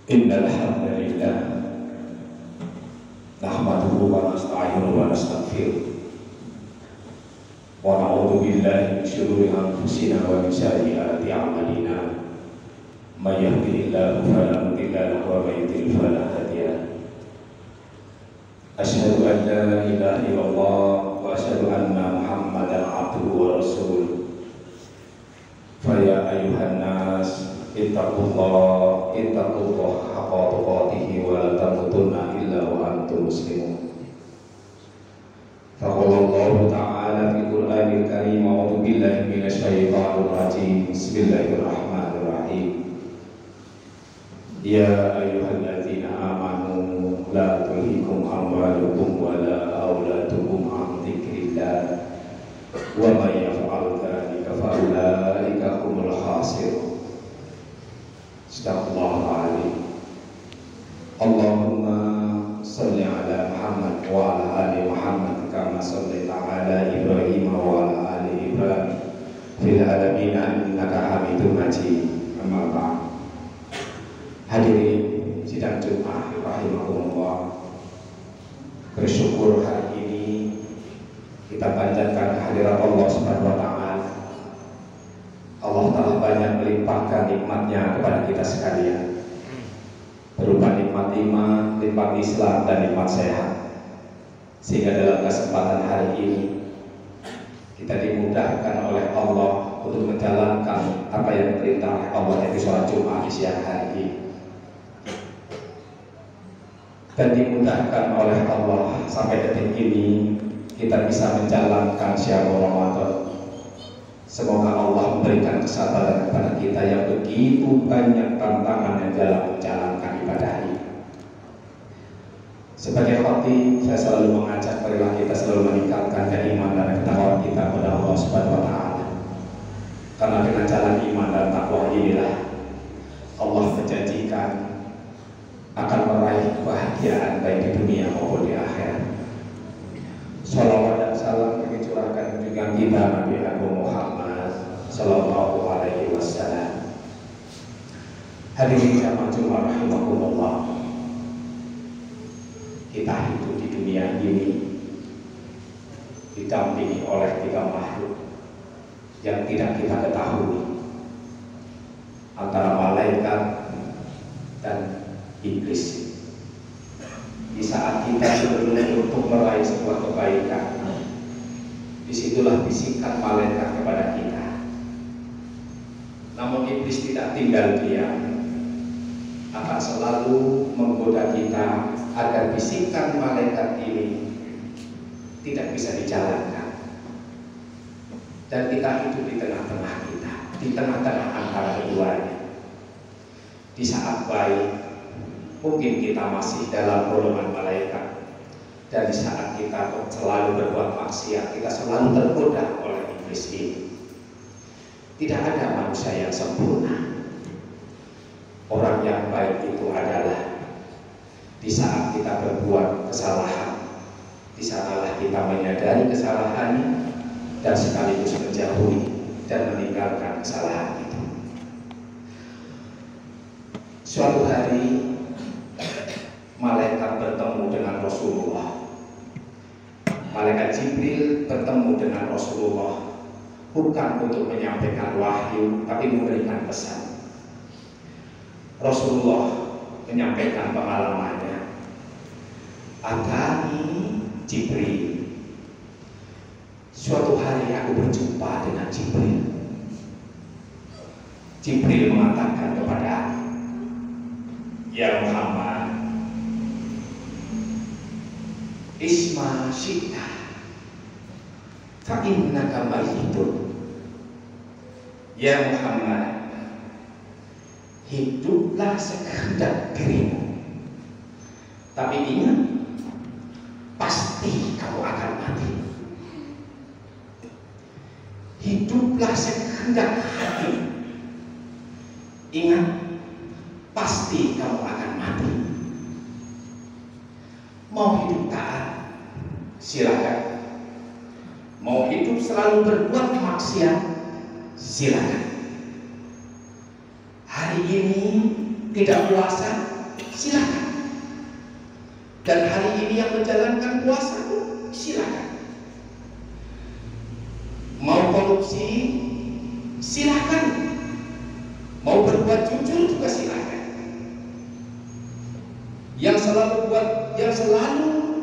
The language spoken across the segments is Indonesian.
Innal hamdalillah nahmaduhu wa nasta'inuhu wa nastaghfiruh wa na'udzu billahi min syururi anfusina wa min sayyiati a'malina may yahdihillahu fala mudilla lahu wa may yudlil fala hadiya lahu. Asyhadu an la ilaha illallah wa asyhadu anna Muhammadan abduhu wa rasuluh. Fa ya ayyuhan nas ittaqullah haqqa tuqatih wa la tamutunna illa wa antum muslimun. Faqala Allah ta'ala fil Qur'anil Karim, a'udzu billahi minasy syaithanir rajim. Bismillahirrahmanirrahim. Ya ayyuhalladzina amanu la tulhikum amwalukum wa la auladukum an dzikrillah wa may yaf'al dzalika fa ulaika humul khasirun. Astagfirullahal azim. Allahumma shalli ala Muhammad wa ala ali Muhammad kama shallaita ala Ibrahim wa ala ali Ibrahim fil alamin innaka Hamidum Majid. Amma ba'd. Hadirin sidang Jumat rahimakumullah. Bersyukur hari ini kita panjatkan kehadirat Allah Subhanahu wa taala. Allah telah banyak melimpahkan nikmatnya kepada kita sekalian, berupa nikmat iman, nikmat Islam, dan nikmat sehat. Sehingga dalam kesempatan hari ini kita dimudahkan oleh Allah untuk menjalankan apa yang diperintah oleh Allah, yaitu sholat Jumat di siang hari ini. Dan dimudahkan oleh Allah sampai detik ini kita bisa menjalankan syahrul Ramadan. Semoga Allah memberikan kesabaran kepada kita yang begitu banyak tantangan yang dalam menjalankan ibadah ini. Sebagai khatib, saya selalu mengajak marilah kita selalu meningkatkan keimanan dan ketakwaan kita kepada Allah Subhanahu wa taala. Karena dengan jalan iman dan takwa inilah Allah menjanjikan akan meraih kebahagiaan baik di dunia maupun di akhirat. Shalawat dan salam kami curahkan junjungan kita Nabi Agung Muhammad sallallahu alaihi wasallam. Hadirin jamaah Jumat rahimakumullah. Kita hidup di dunia ini didampingi oleh tiga makhluk yang tidak kita ketahui, antara malaikat dan iblis. Di saat kita berusaha untuk meraih sebuah kebaikan, disitulah bisikan malaikat kepada kita. Namun iblis tidak tinggal diam, akan selalu menggoda kita agar bisikan malaikat ini tidak bisa dijalankan. Dan kita hidup di tengah-tengah kita, di tengah-tengah antara keduanya. Di saat baik mungkin kita masih dalam golongan malaikat, dan di saat kita selalu berbuat maksiat, kita selalu tergoda oleh iblis ini. Tidak ada manusia yang sempurna. Orang yang baik itu adalah di saat kita berbuat kesalahan, di sanalah kita menyadari kesalahannya dan sekaligus menjauhi dan meninggalkan kesalahan itu. Suatu hari malaikat bertemu dengan Rasulullah. Malaikat Jibril bertemu dengan Rasulullah, bukan untuk menyampaikan wahyu, tapi memberikan pesan. Rasulullah menyampaikan pengalamannya. Atani Jibril. Suatu hari aku berjumpa dengan Jibril. Jibril mengatakan kepada aku, ya Muhammad, isma syi'ta fa innaka mayyitun. Ya Muhammad, hiduplah sekehendak dirimu, tapi ingat, pasti kamu akan mati. Hiduplah sekehendak hati, ingat, pasti kamu akan mati. Mau hidup taat, silakan. Mau hidup selalu berbuat maksiat, silakan. Hari ini tidak puasa, silakan. Dan hari ini yang menjalankan puasa, silakan. Mau korupsi, silakan. Mau berbuat jujur juga silakan. Yang selalu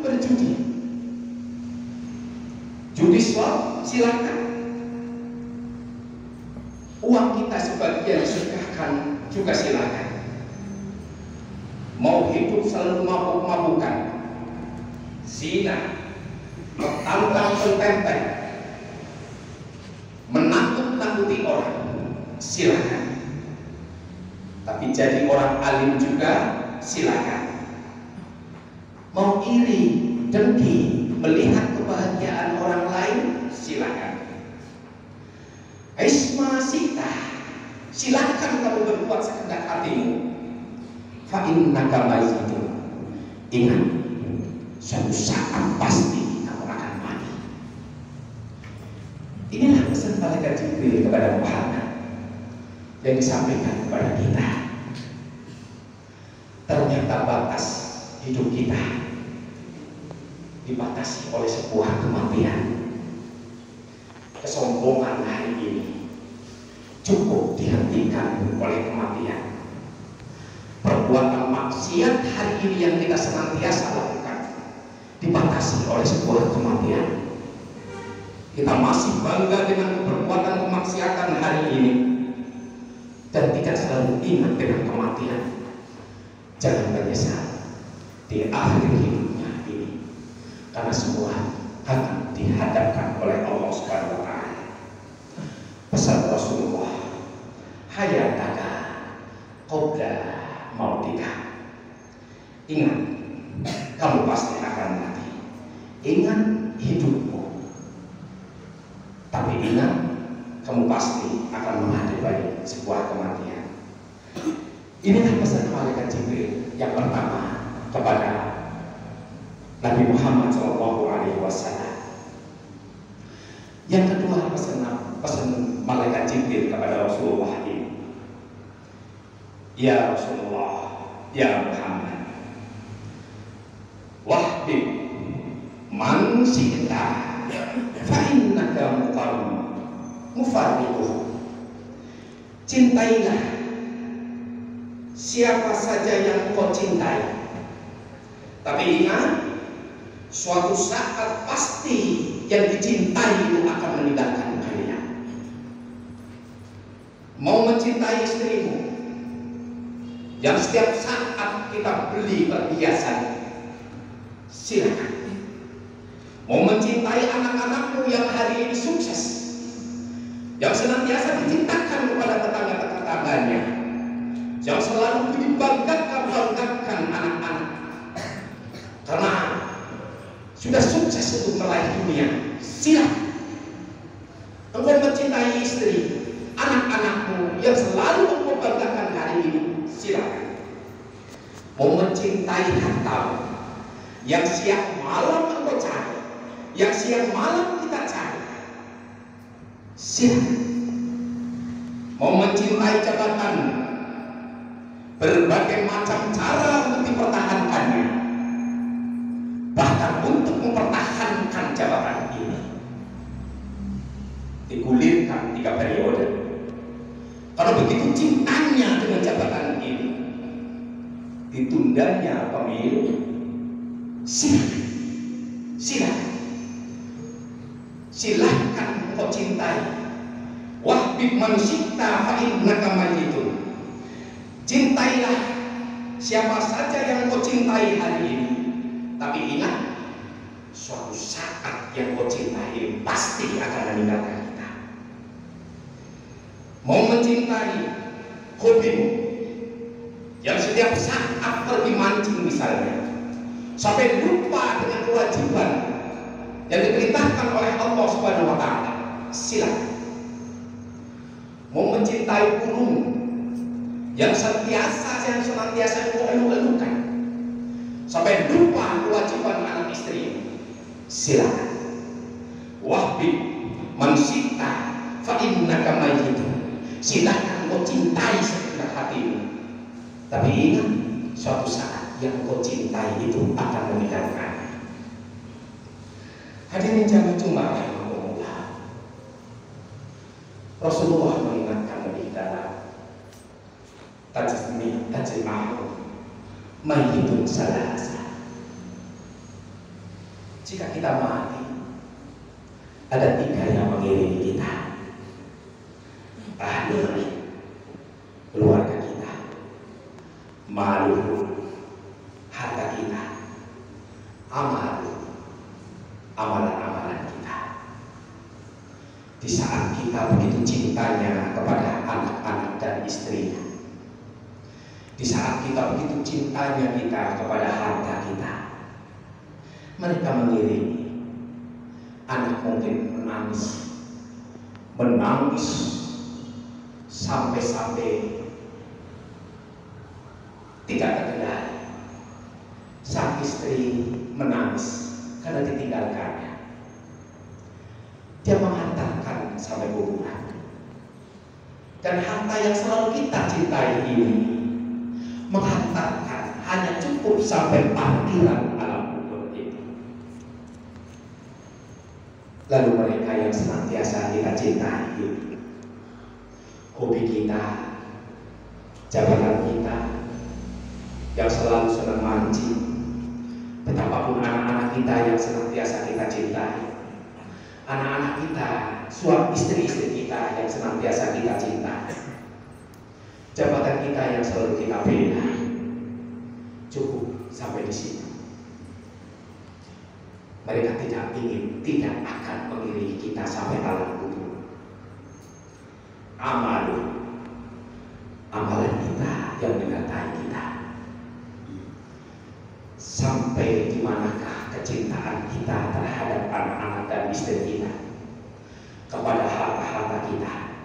berjudi, judi slot, silakan. Uang kita sebagian disedekahkan juga silakan. Mau hidup selalu mabuk-mabukan, zina, mentantang-mententeng, menakut-nakuti orang, silakan. Tapi jadi orang alim juga silakan. Mau iri, dengki, melihat kebahagiaan orang lain, silakan. Isma sita, silakan kamu berbuat sekehendak hatimu. Fa innaka mayyitun. Ingat, suatu saat pasti kamu akan mati. Inilah pesan malaikat Jibril kepada Muhammad yang disampaikan kepada kita. Ternyata batas hidup kita dibatasi oleh sebuah kematian. Kesombongan hari ini cukup dihentikan oleh kematian. Perbuatan maksiat hari ini yang kita senantiasa lakukan dibatasi oleh sebuah kematian. Kita masih bangga dengan perbuatan kemaksiatan hari ini dan tidak selalu ingat dengan kematian. Jangan menyesal di akhir hidupnya ini, karena semua akan dihadapkan oleh Allah Subhanahu wa Ta'ala. Pesan Rasulullah, hayataka qabla mautika. Ingat, kamu pasti akan mati. Ingat hidupmu, tapi ingat kamu pasti akan menghadapi sebuah kematian. Inilah pesan malaikat Jibril yang pertama kepada Nabi Muhammad SAW. Yang kedua, pesan malaikat Jibril kepada Rasulullah ini, ya Rasulullah, ya Muhammad, wahbib man syi'ta fa innaka mufarriquh. Cintailah siapa saja yang kau cintai, tapi ingat, suatu saat pasti yang dicintai itu akan meninggalkan kalian. Mau mencintai istrimu yang setiap saat kita beli perhiasan, silakan. Mau mencintai anak-anakmu yang hari ini sukses, yang senantiasa dicintakan kepada tetangga-tetangganya, yang selalu dibanggakan anak-anak karena sudah sukses untuk meraih dunia, silakan. Engkau mencintai istri, anak-anakmu yang selalu engkau banggakan hari ini, silakan. Mau mencintai hartamu yang siang malam engkau cari, yang siang malam kita cari, silakan. Mau mencintai jabatan, berbagai macam cara untuk dipertahankannya, bahkan untuk mempertahankan jabatan ini digulirkan 3 periode. Kalau begitu cintanya dengan jabatan ini, ditundanya pemilu, silakan. Silakan. Silakan engkau cintai. Wahbib man syi'ta fa innaka mayyitun. Cintailah siapa saja yang kau cintai hari ini, tapi ingat, suatu saat yang kau cintai pasti akan meninggalkan kita. Mau mencintai hobimu yang setiap saat pergi mancing misalnya, sampai lupa dengan kewajiban yang diperintahkan oleh Allah Subhanahu wa Ta'ala, silakan. Mau mencintai burung yang senantiasa kau elu-elukan, sampai lupa kewajiban anak istri, silakan. Wahbib man syi'ta fa innaka mayyitun. Silakan kau cintai segenap hatimu, tapi ingat, suatu saat yang kau cintai itu akan meninggalkannya. Hadirin jangan cuma rahimahumullah. Rasulullah mengingatkan lebih dalam tajma'u mayyitun salasa. Jika kita mati, ada 3 yang mengiringi kita: ahli, keluarga kita, malu, harta kita, amalan-amalan kita. Di saat kita begitu cintanya kepada anak-anak dan istrinya, di saat kita begitu cintanya kita kepada harta kita, mereka mengiringi. Anak mungkin menangis sampai tidak terkendali. Sang istri menangis karena ditinggalkannya. Dia menghantarkan sampai kuburan. Dan harta yang selalu kita cintai ini menghantarkan hanya cukup sampai parkiran alam kubur itu. Lalu mereka yang senantiasa kita cintai, hobi kita, jabatan kita, yang selalu senang mancing, betapapun anak-anak kita yang senantiasa kita cintai, anak-anak kita, suami istri-istri kita yang senantiasa kita cintai, jabatan kita yang selalu kita bela, cukup sampai di sini. Mereka tidak akan mengiringi kita sampai alam kubur. Amalan kita yang menyertai kita. Sampai di manakah kecintaan kita terhadap anak-anak dan istri kita, kepada harta-harta kita,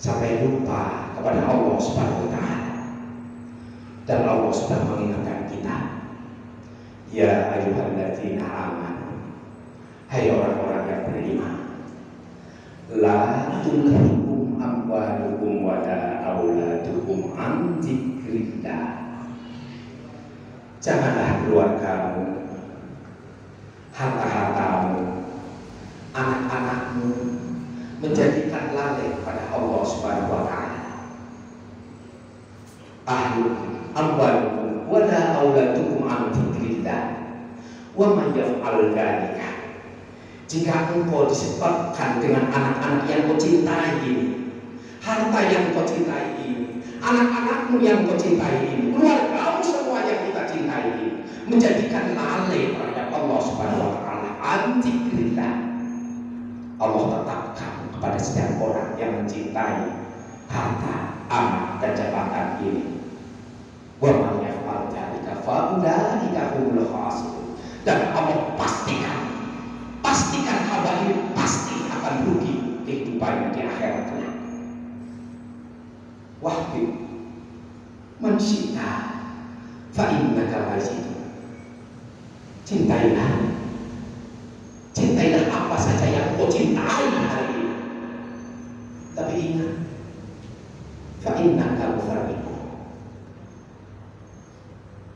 sampai lupa kepada Allah Subhanahu wa Ta'ala. Dan Allah sudah mengingatkan kita, ya ayyuhalladzina amanu, hai orang-orang yang beriman, la tulhikum amwalukum wala auladukum an dzikrillah. Janganlah keluargamu, harta-hartamu, anak-anakmu menjadikan lalai pada Allah Subhanahu wa Ta'ala. Amwalukum wala auladukum an dzikrillah wa may yaf'al dzalika. Jika engkau disebabkan dengan anak-anak yang kau cintai ini, harta yang kau cintai ini, anak-anakmu yang kau cintai ini, keluargamu semua yang kita cintai ini, menjadikan lalai terhadap Allah Subhanahu wa Ta'ala, an-dzikrillah. Allah tetapkan kepada setiap orang yang mencintai harta, anak, dan jabatan ini, wa may yaf'al dzalika fa ulaika humul khasirun. Dan Allah pastikan hamba ini pasti akan rugi kehidupannya di akhirat kelak. Wahbi man syi'a fa innaka mayyitun. Cintailah apa saja yang kau cintai hari ini. Tapi ingat, fa innaka mufariqu.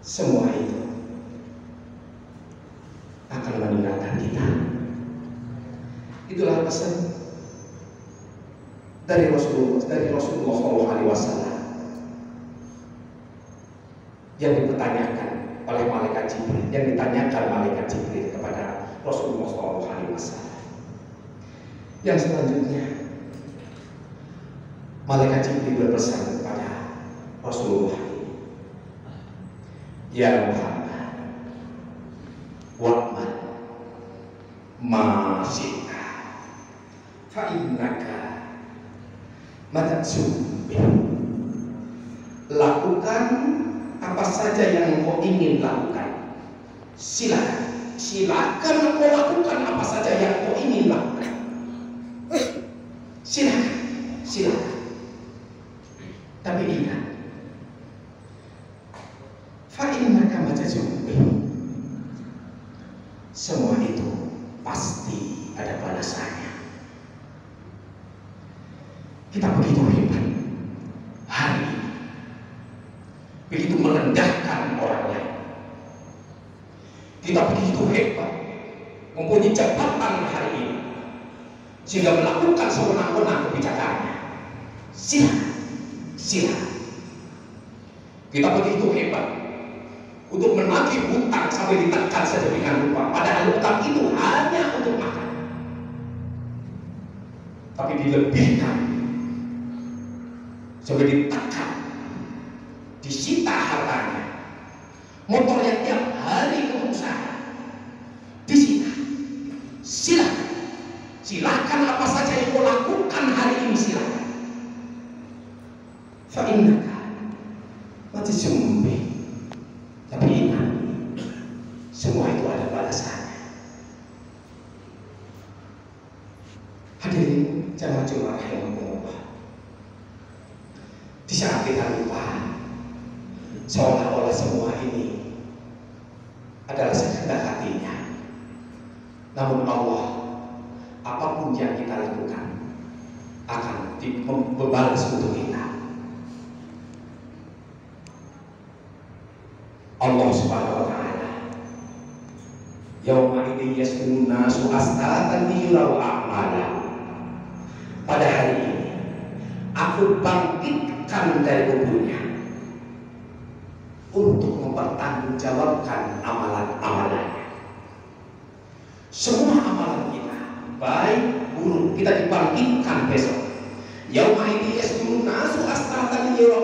Semua itu akan meninggalkan kita. Itulah pesan dari Rasulullah SAW yang dipertanyakan oleh malaikat Jibril, kepada Rasulullah SAW. Yang selanjutnya, malaikat Jibril berpesan kepada Rasulullah, ya Muhammad, wa'mal ma syi'ta fa innaka matsum. Lakukan apa saja yang kau ingin lakukan. Silakan kau lakukan apa saja yang kau ingin lakukan. Silakan. Tapi ingat, fa innaka matsum. Semua itu pasti ada balasannya. Kita begitu hebat hari ini, begitu merendahkan Kita begitu hebat, mempunyai jabatan hari ini, sehingga melakukan sewenang-wenang kebijakannya. Silakan. Kita begitu hebat untuk menagih hutang sampai ditekan saja dengan lupa. Padahal hutang itu hanya untuk makan, tapi dilebihkan sampai ditekan, disita hartanya. Motor yang tiap hari untuk usaha disita. Silakan apa saja yang kau lakukan hari ini, silakan. Fa'innaka mati sumbi. Tapi ingat, semua itu ada balasannya. Hadirin jamaah rahimahumullah, di saat kita lupa, seolah-olah semua ini adalah sekehendak hatinya. Namun Allah, apapun yang kita lakukan akan membalas untuk kita. Allah Subhanahu wa ta'ala, yauma idzin yasdurun nasu astatan liyurau a'mala. Pada hari ini aku bangkitkan dari kuburnya untuk mempertanggungjawabkan amalan-amalannya. Semua amalan kita, baik buruk, kita dibangkitkan besok. Yauma idzin yasdurun nasu astatan liyurau